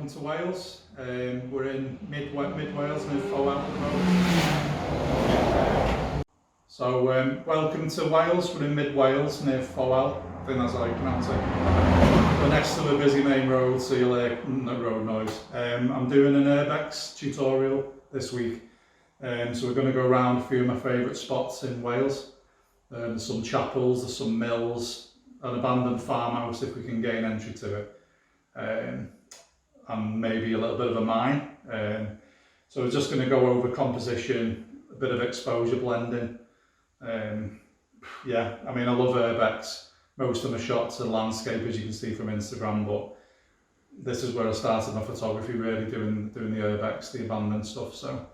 welcome to Wales. We're in mid-Wales, near Foel at the moment. So welcome to Wales, we're in mid-Wales, near Foel, I think that's how you pronounce it. We're next to the busy main road, so you'll hear no road noise. I'm doing an Urbex tutorial this week. So we're going to go around a few of my favourite spots in Wales. There's some chapels, there's some mills, an abandoned farmhouse if we can gain entry to it. And maybe a little bit of a mine. So we're just going to go over composition, a bit of exposure blending. Yeah, I mean I love Urbex. Most of my shots are landscape, as you can see from Instagram, but this is where I started my photography, really doing the Urbex, the abandoned stuff. So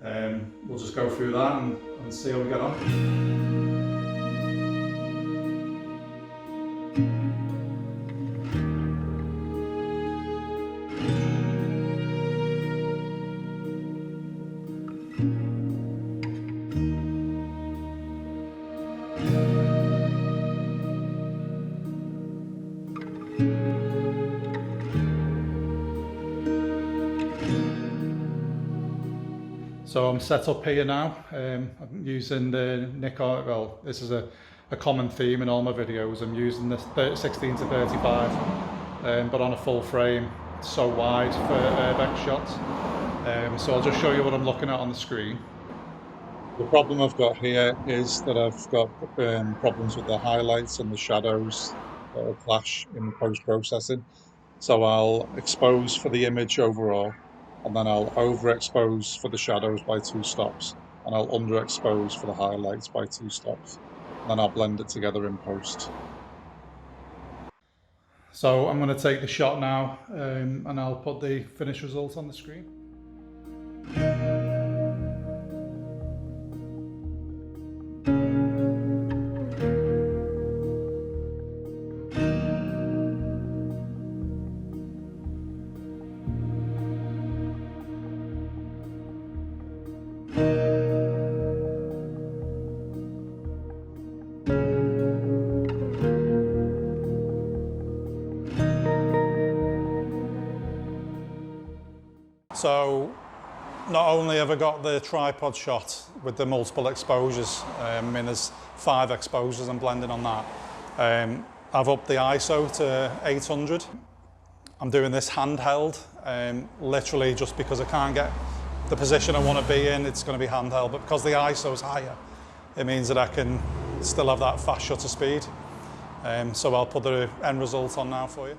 we'll just go through that and see how we get on. So I'm set up here now. I'm using the Nikon, well, this is a common theme in all my videos. I'm using the 16 to 35, but on a full frame, it's so wide for Urbex shots. So I'll just show you what I'm looking at on the screen. The problem I've got here is that I've got problems with the highlights and the shadows that will clash in post-processing. So I'll expose for the image overall, and then I'll overexpose for the shadows by 2 stops, and I'll underexpose for the highlights by 2 stops. And then I'll blend it together in post. So I'm going to take the shot now, and I'll put the finished result on the screen. So not only have I got the tripod shot with the multiple exposures, I mean there's 5 exposures I'm blending on that. I've upped the ISO to 800. I'm doing this handheld, literally just because I can't get the position I want to be in, it's going to be handheld, but because the ISO is higher, it means that I can still have that fast shutter speed. So I'll put the end result on now for you.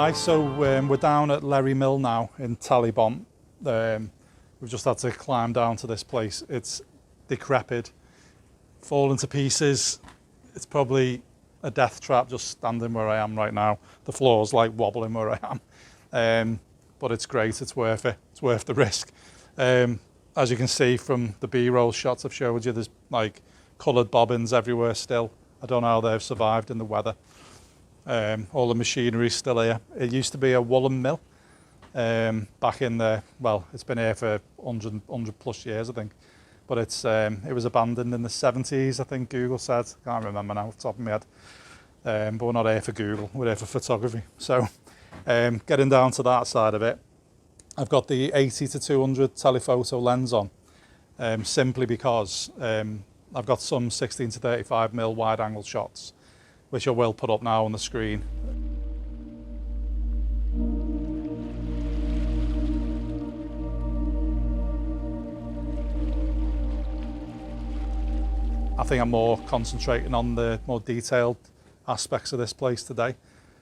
Hi, so we're down at Lerry Mill now in Talybont. We've just had to climb down to this place. It's decrepit, fallen to pieces. It's probably a death trap just standing where I am right now. The floor's like wobbling where I am. But it's great, it's worth it. It's worth the risk. As you can see from the B-roll shots I've showed you, there's like coloured bobbins everywhere still. I don't know how they've survived in the weather. All the machinery's still here. It used to be a woolen mill back in the, well, it's been here for 100 plus years, I think. But it was abandoned in the 70s, I think Google said. Can't remember now off the top of my head. But we're not here for Google, we're here for photography. So getting down to that side of it, I've got the 80 to 200 telephoto lens on, simply because I've got some 16 to 35mm wide angle shots, which I will put up now on the screen. I think I'm more concentrating on the more detailed aspects of this place today.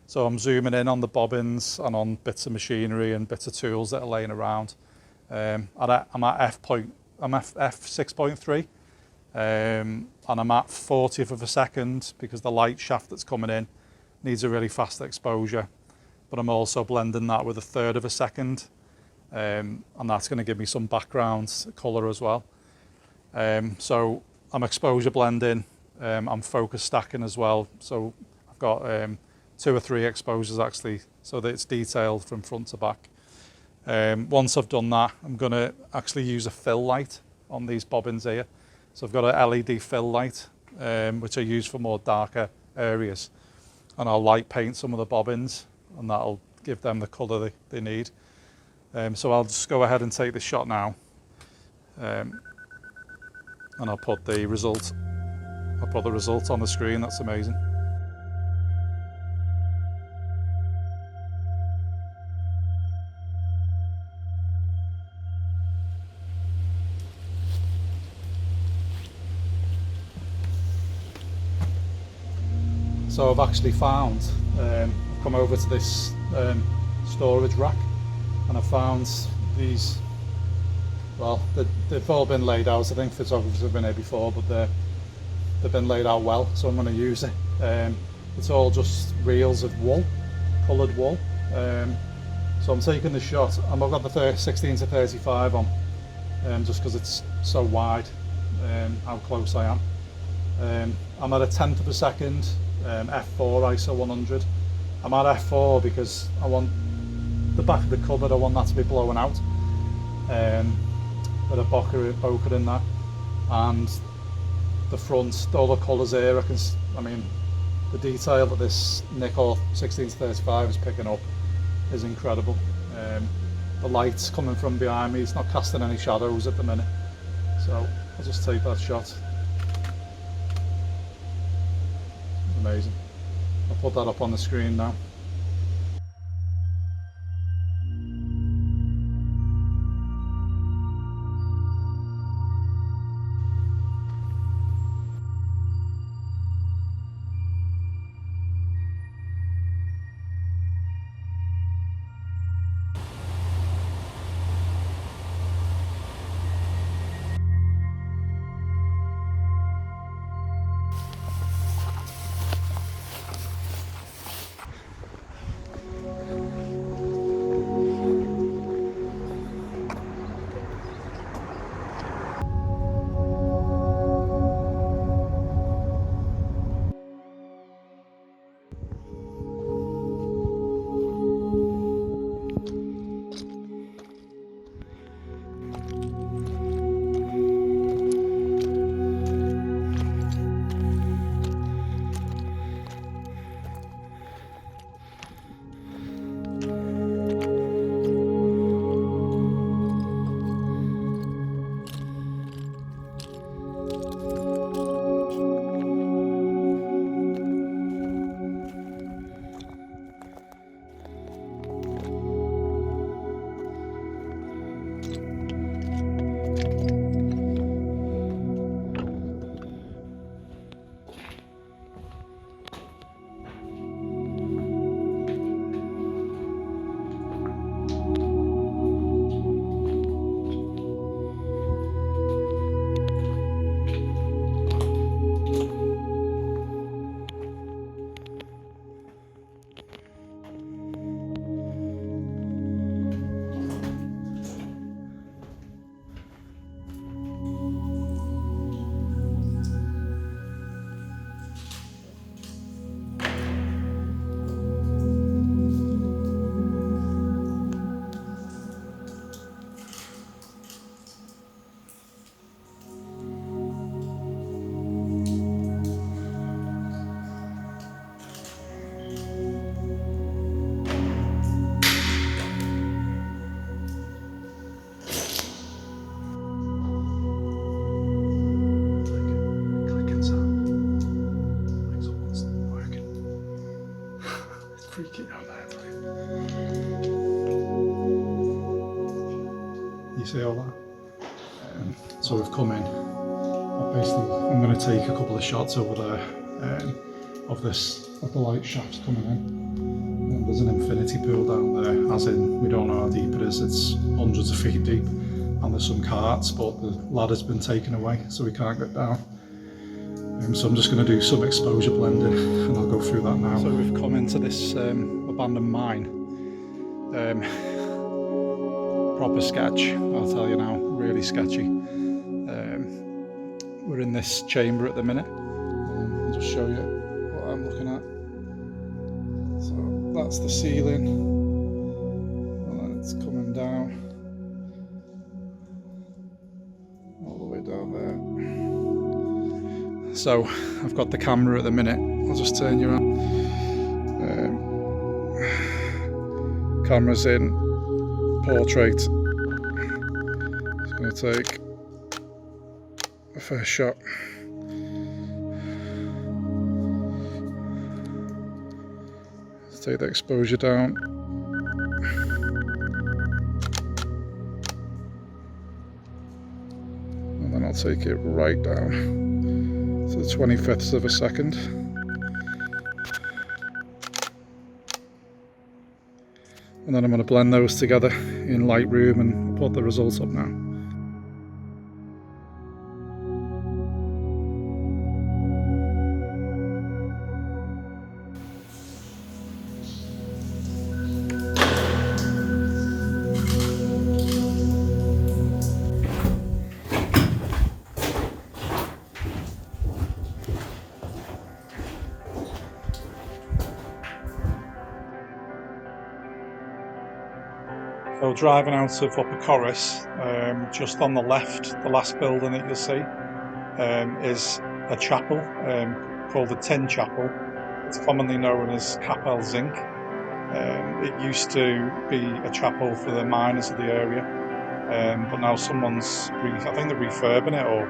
So I'm zooming in on the bobbins and on bits of machinery and bits of tools that are laying around. I'm at f6.3. And I'm at 40th of a second because the light shaft that's coming in needs a really fast exposure, but I'm also blending that with 1/3 of a second, and that's going to give me some background colour as well. So I'm exposure blending, I'm focus stacking as well, so I've got 2 or 3 exposures actually, so that it's detailed from front to back. Once I've done that, I'm going to actually use a fill light on these bobbins here. So I've got an LED fill light, which I use for more darker areas. And I'll light paint some of the bobbins, and that'll give them the colour they need. So I'll just go ahead and take this shot now. And I'll put the result on the screen. That's amazing. So I've actually found, I've come over to this storage rack, and I've found these, well, they've all been laid out. I think photographers have been here before, but they've been laid out well, so I'm going to use it. It's all just reels of wool, coloured wool. So I'm taking the shot, and I've got the 16 to 35 on, just because it's so wide, how close I am. I'm at 1/10 of a second. F4 ISO 100. I'm at F4 because I want the back of the cupboard, I want that to be blown out. Bit of bokeh in that, and the front, all the colours here, I mean, the detail that this Nikon 16 to 35 is picking up is incredible. The light's coming from behind me, it's not casting any shadows at the minute. So I'll just take that shot. Amazing. I'll put that up on the screen now. you see all that? So we've come in. I'm going to take a couple of shots over there of the light shafts coming in. And there's an infinity pool down there, as in we don't know how deep it is. It's hundreds of feet deep, and there's some carts, but the ladder's been taken away, so we can't get down. So I'm just going to do some exposure blending, and I'll go through that now. So we've come into this abandoned mine. Proper sketch, I'll tell you now, really sketchy. We're in this chamber at the minute. I'll just show you what I'm looking at. So that's the ceiling, and then it's coming down all the way down there. So I've got the camera at the minute. I'll just turn you around. Camera's in portrait. It's going to take the first shot. Let's take the exposure down. And then I'll take it right down to the 25th of a second. And then I'm going to blend those together in Lightroom and put the results up now. So driving out of Upper Corris, just on the left, the last building that you'll see is a chapel called the Tin Chapel. It's commonly known as Capel Zinc. It used to be a chapel for the miners of the area, but now someone's, I think they're refurbing it or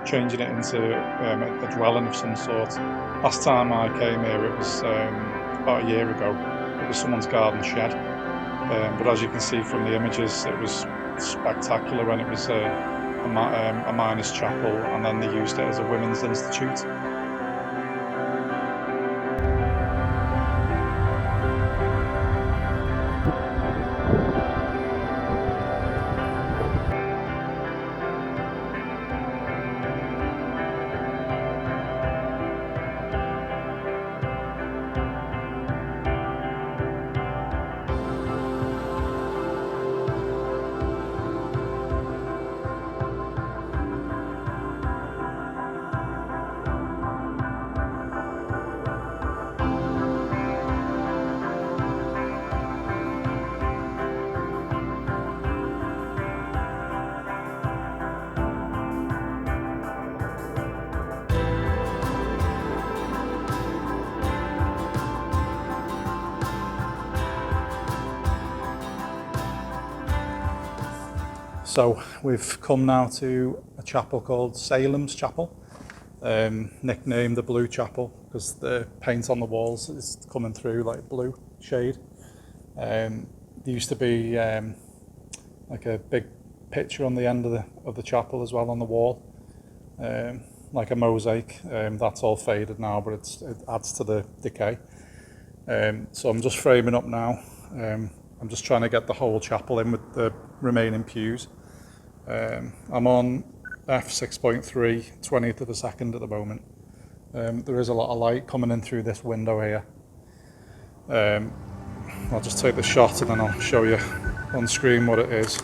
changing it into a dwelling of some sort. Last time I came here, it was about a year ago. It was someone's garden shed. But as you can see from the images, it was spectacular when it was a miners' chapel, and then they used it as a women's institute. So we've come now to a chapel called Salem's Chapel, nicknamed the Blue Chapel because the paint on the walls is coming through like blue shade. There used to be like a big picture on the end of the chapel as well on the wall, like a mosaic. That's all faded now, but it adds to the decay. So I'm just framing up now. I'm just trying to get the whole chapel in with the remaining pews. I'm on f6.3, 20th of a second at the moment. There is a lot of light coming in through this window here. I'll just take the shot and then I'll show you on screen what it is.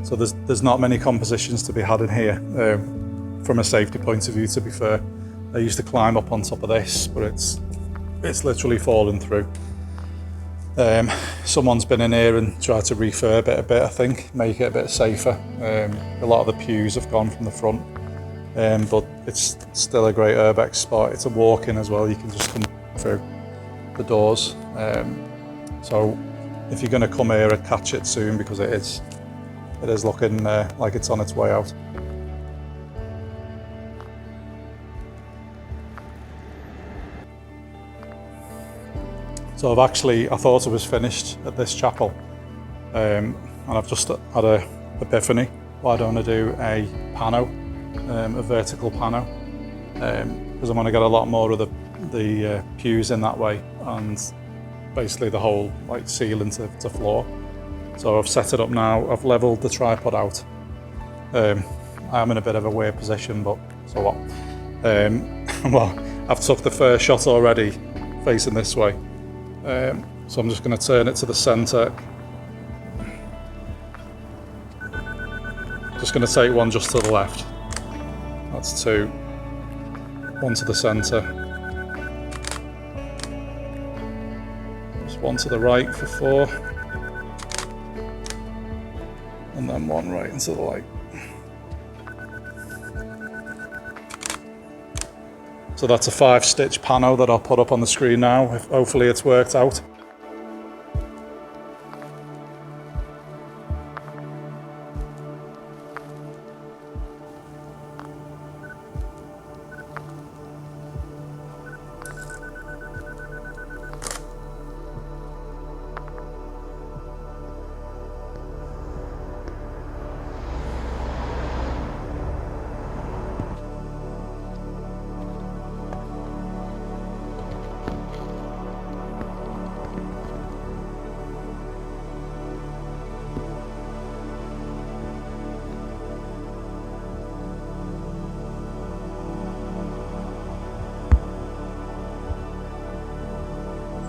So there's not many compositions to be had in here from a safety point of view, to be fair. I used to climb up on top of this, but it's literally fallen through. Someone's been in here and tried to refurb it a bit, I think, make it a bit safer. A lot of the pews have gone from the front, but it's still a great Urbex spot. It's a walk-in as well, you can just come through the doors. So if you're going to come here, I'd catch it soon because it is looking like it's on its way out. So I thought it was finished at this chapel, and I've just had a epiphany. Why don't I do a pano, a vertical pano, because I'm going to get a lot more of the pews in that way, and basically the whole like ceiling to floor. So I've set it up now. I've leveled the tripod out. I am in a bit of a weird position, but so what? Well, I've took the first shot already, facing this way. So I'm just going to turn it to the centre. Just going to take one just to the left. That's 2. 1 to the centre. Just 1 to the right for 4. And then 1 right into the light. So that's a 5-stitch pano that I'll put up on the screen now. Hopefully it's worked out.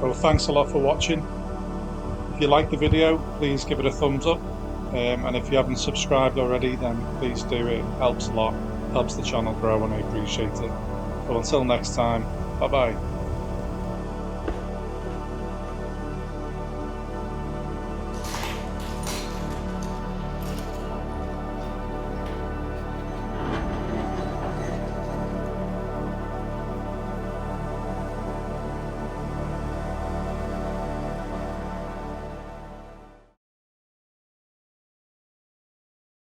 So thanks a lot for watching. If you like the video, please give it a thumbs up. And if you haven't subscribed already, then please do. It helps a lot, helps the channel grow, and I appreciate it. So until next time, bye bye.